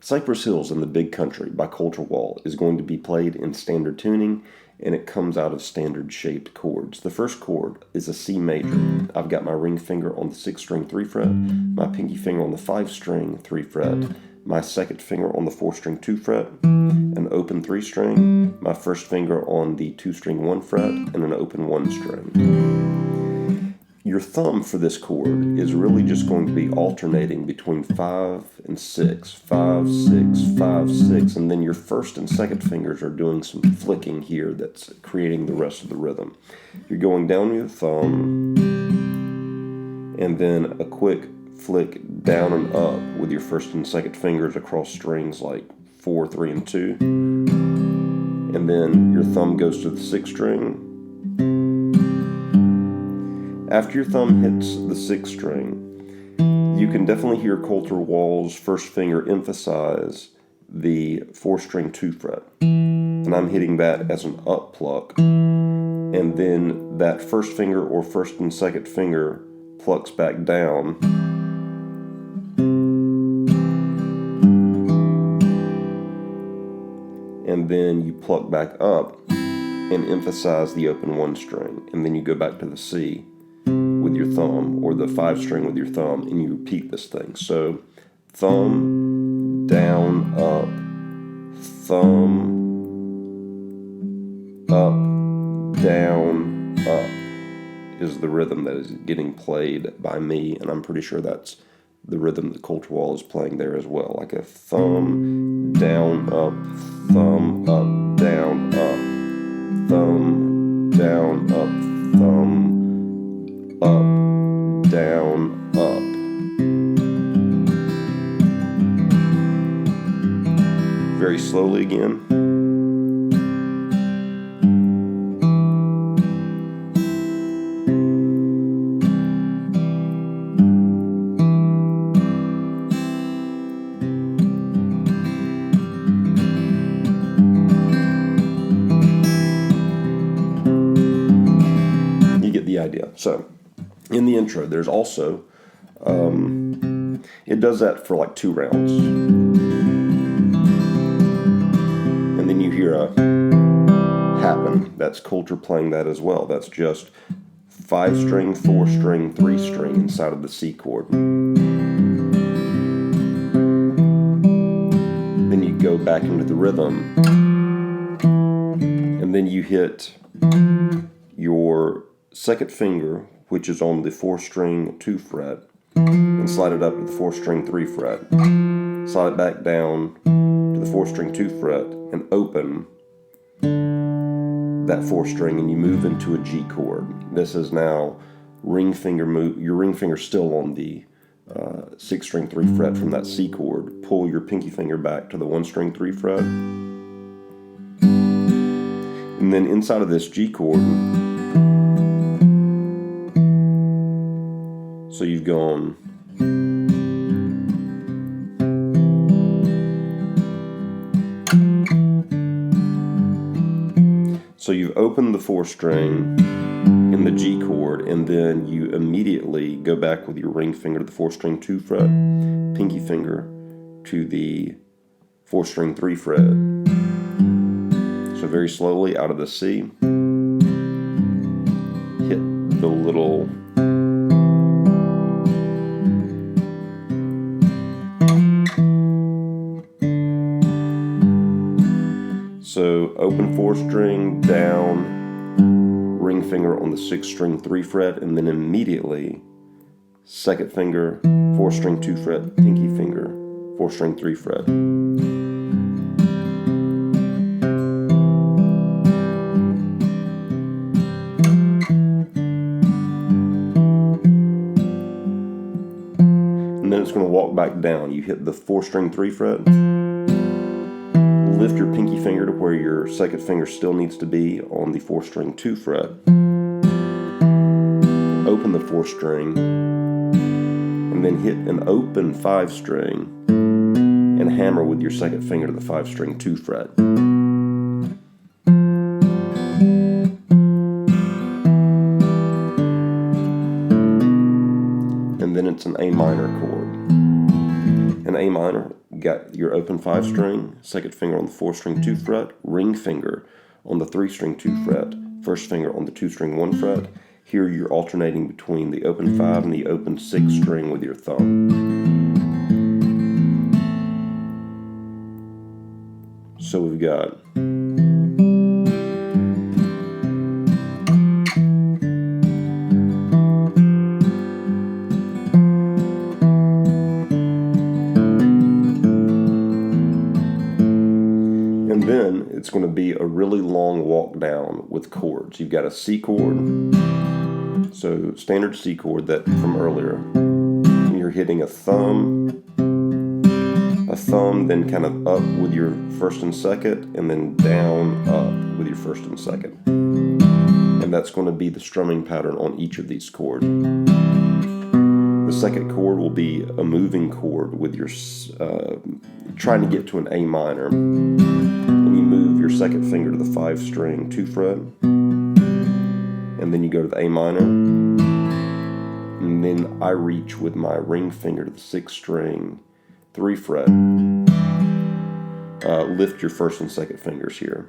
Cypress Hills in the Big Country by Colter Wall is going to be played in standard tuning, and it comes out of standard shaped chords. The first chord is a C major. I've got my ring finger on the 6th string 3 fret, my pinky finger on the 5th string 3 fret, my second finger on the 4th string 2 fret, an open 3 string, my first finger on the 2 string 1 fret, and an open 1 string. Your thumb for this chord is really just going to be alternating between 5 and 6, 5, 6, 5, 6, and then your first and second fingers are doing some flicking here that's creating the rest of the rhythm. You're going down with your thumb, and then a quick flick down and up with your first and second fingers across strings like 4, 3, and 2, and then your thumb goes to the 6th string. After your thumb hits the 6th string, you can definitely hear Colter Wall's first finger emphasize the 4th string 2 fret. And I'm hitting that as an up pluck. And then that first finger or first and second finger plucks back down. And then you pluck back up and emphasize the open 1 string. And then you go back to the C with your thumb, or the 5 string with your thumb, and you repeat this thing. So thumb, down, up, thumb, up, down, up is the rhythm that is getting played by me, and I'm pretty sure that's the rhythm that Colter Wall is playing there as well. Like a thumb, down, up, thumb, up, down, up, thumb, down, up, thumb, up, down, up. Very slowly again. You get the idea. So, in the intro, there's also, it does that for like 2 rounds. And then you hear a happen. That's Colter playing that as well. That's just 5 string, 4 string, 3 string inside of the C chord. Then you go back into the rhythm. And then you hit your second finger, which is on the 4th string 2 fret, and slide it up to the 4th string 3 fret. Slide it back down to the 4th string 2 fret and open that 4th string, and you move into a G chord. This is now ring finger move. Your ring finger still on the 6th string 3 fret from that C chord. Pull your pinky finger back to the 1 string 3 fret, and then inside of this G chord. So you've gone so you've opened the 4th string in the G chord, and then you immediately go back with your ring finger to the 4th string 2 fret, pinky finger to the 4th string 3 fret. So very slowly out of the C, hit the little so open 4th string, down, ring finger on the 6th string 3 fret, and then immediately second finger, 4th string 2 fret, pinky finger, 4th string 3 fret. And then it's going to walk back down. You hit the 4th string 3 fret. Lift your pinky finger to where your second finger still needs to be on the 4th string 2 fret. Open the 4th string, and then hit an open 5 string and hammer with your second finger to the 5 string 2 fret. And then it's an A minor chord. An A minor got your open 5 string, second finger on the 4 string 2 fret, ring finger on the 3 string 2 fret, first finger on the 2 string 1 fret. Here you're alternating between the open 5 and the open 6 string with your thumb. So we've got and then it's going to be a really long walk down with chords. You've got a C chord, so standard C chord that from earlier. And you're hitting a thumb, then kind of up with your first and second, and then down, up with your first and second. And that's going to be the strumming pattern on each of these chords. The second chord will be a moving chord with your trying to get to an A minor. And you move your second finger to the 5 string 2 fret, and then you go to the A minor, and then I reach with my ring finger to the 6 string 3 fret. Lift your first and second fingers here.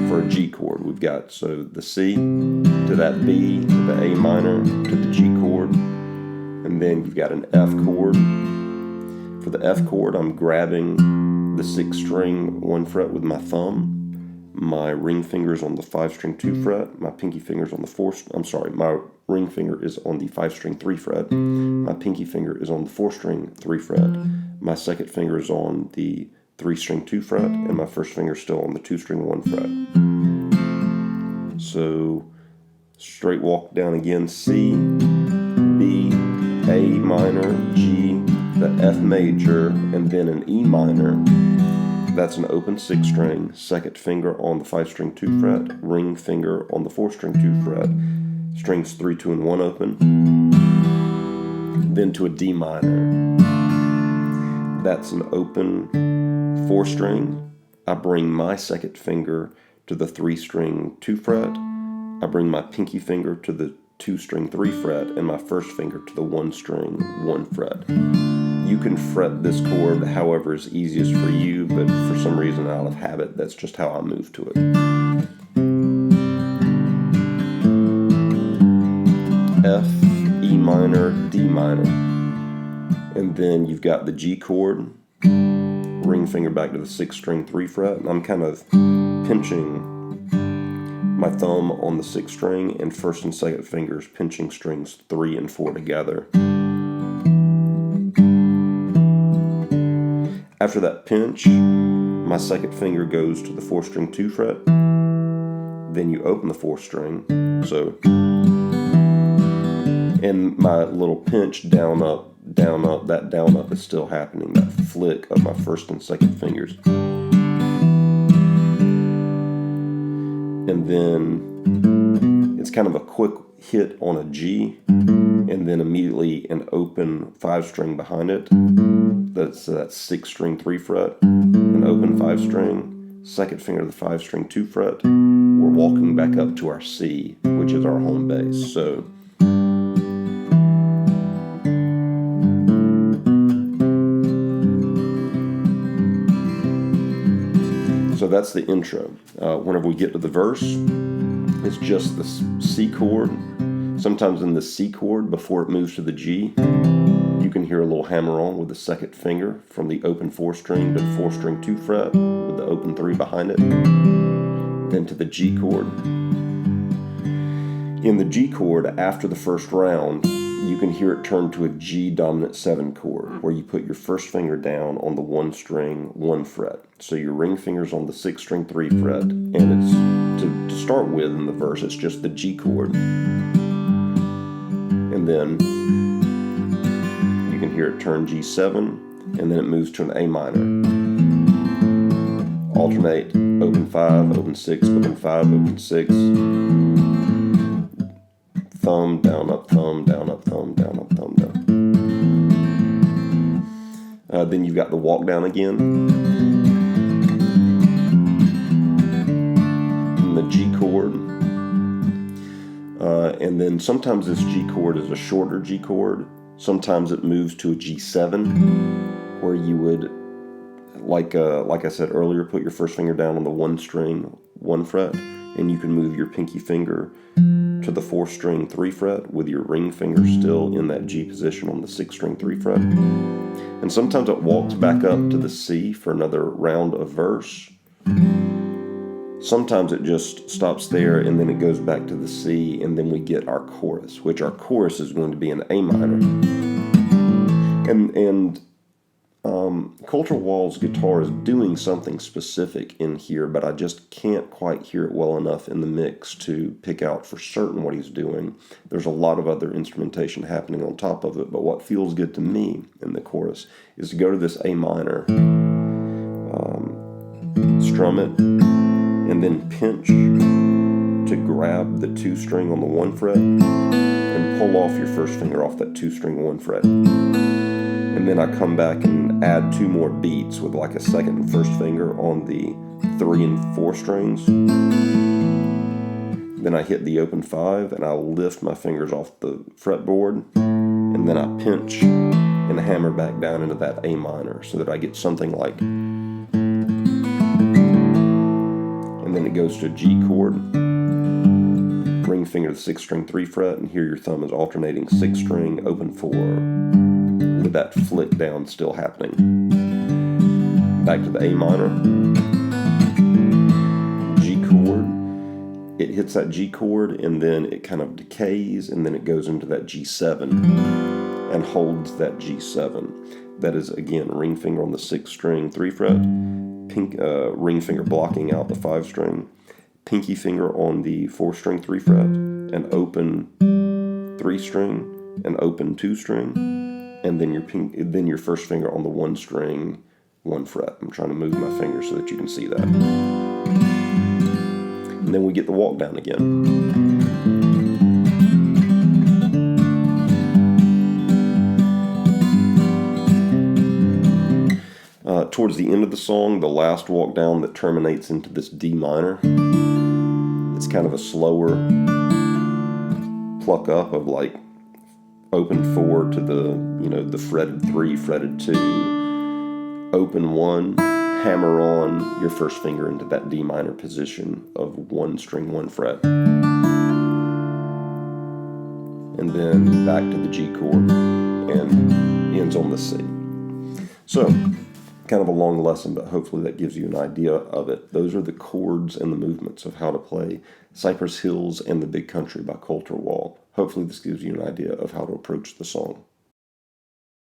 For a G chord, we've got the C to that B to the A minor to the G chord, and then you've got an F chord. For the F chord, I'm grabbing the 6 string 1 fret with my thumb. My ring finger is on the 5 string 2 fret. My pinky finger is on the my ring finger is on the 5 string 3 fret. My pinky finger is on the 4 string 3 fret. My second finger is on the 3 string 2 fret, and my first finger is still on the 2 string 1 fret. So straight walk down again: C, B, A minor, G, the F major, and then an E minor. That's an open 6 string, second finger on the 5 string 2 fret, ring finger on the 4 string 2 fret, strings 3, 2, and 1 open, then to a D minor. That's an open 4 string. I bring my second finger to the 3 string 2 fret, I bring my pinky finger to the 2 string 3 fret, and my first finger to the 1 string 1 fret. You can fret this chord however is easiest for you, but for some reason out of habit, that's just how I move to it. F, E minor, D minor. And then you've got the G chord, ring finger back to the 6 string 3 fret, and I'm kind of pinching my thumb on the 6th string, and first and second fingers pinching strings 3 and 4 together. After that pinch, my second finger goes to the 4 string 2 fret. Then you open the 4th string, and my little pinch down up, that down up is still happening, that flick of my first and second fingers. And then it's kind of a quick hit on a G, and then immediately an open 5 string behind it. That's that 6 string 3 fret, an open 5 string, second finger to the 5 string 2 fret. We're walking back up to our C, which is our home bass. So that's the intro. Whenever we get to the verse, it's just the C chord. Sometimes in the C chord, before it moves to the G, you can hear a little hammer-on with the second finger from the open 4 string to the 4 string 2 fret with the open 3 behind it, then to the G chord. In the G chord, after the first round, you can hear it turn to a G dominant 7 chord, where you put your first finger down on the 1 string 1 fret. So your ring finger's on the 6 string 3 fret, and it's, to start with in the verse, it's just the G chord. And then you can hear it turn G7, and then it moves to an A minor. Alternate open 5, open 6, open 5, open 6. Thumb, down, up, thumb, down, up, thumb, down, up, thumb, down. Then you've got the walk down again. And the G chord. And then sometimes this G chord is a shorter G chord. Sometimes it moves to a G7, where you would like I said earlier, put your first finger down on the 1 string 1 fret, and you can move your pinky finger to the 4 string 3 fret with your ring finger still in that G position on the 6 string 3 fret. And sometimes it walks back up to the C for another round of verse. Sometimes it just stops there and then it goes back to the C, and then we get our chorus, which our chorus is going to be in A minor. And Colter Wall's guitar is doing something specific in here, but I just can't quite hear it well enough in the mix to pick out for certain what he's doing. There's a lot of other instrumentation happening on top of it, but what feels good to me in the chorus is to go to this A minor, strum it, and then pinch to grab the 2 string on the 1 fret and pull off your first finger off that 2 string 1 fret. And then I come back and add 2 more beats with like a second and first finger on the 3 and 4 strings. Then I hit the open 5 and I'll lift my fingers off the fretboard, and then I pinch and hammer back down into that A minor so that I get something like, and then it goes to a G chord, ring finger to the 6 string 3 fret, and here your thumb is alternating 6 string, open 4, with that flick down still happening. Back to the A minor, G chord, it hits that G chord and then it kind of decays and then it goes into that G7 and holds that G7. That is again ring finger on the 6 string 3 fret, ring finger blocking out the 5 string, pinky finger on the 4 string 3 fret, and open 3 string and open 2 string, and then your first finger on the 1 string 1 fret. I'm trying to move my finger so that you can see that. And then we get the walk down again. Towards the end of the song, the last walk down that terminates into this D minor, it's kind of a slower pluck up of like open 4 to the fretted 3, fretted 2, open 1, hammer on your first finger into that D minor position of 1 string 1 fret, and then back to the G chord and ends on the C. So kind of a long lesson, but hopefully that gives you an idea of it. Those are the chords and the movements of how to play Cypress Hills and the Big Country by Colter Wall. Hopefully this gives you an idea of how to approach the song.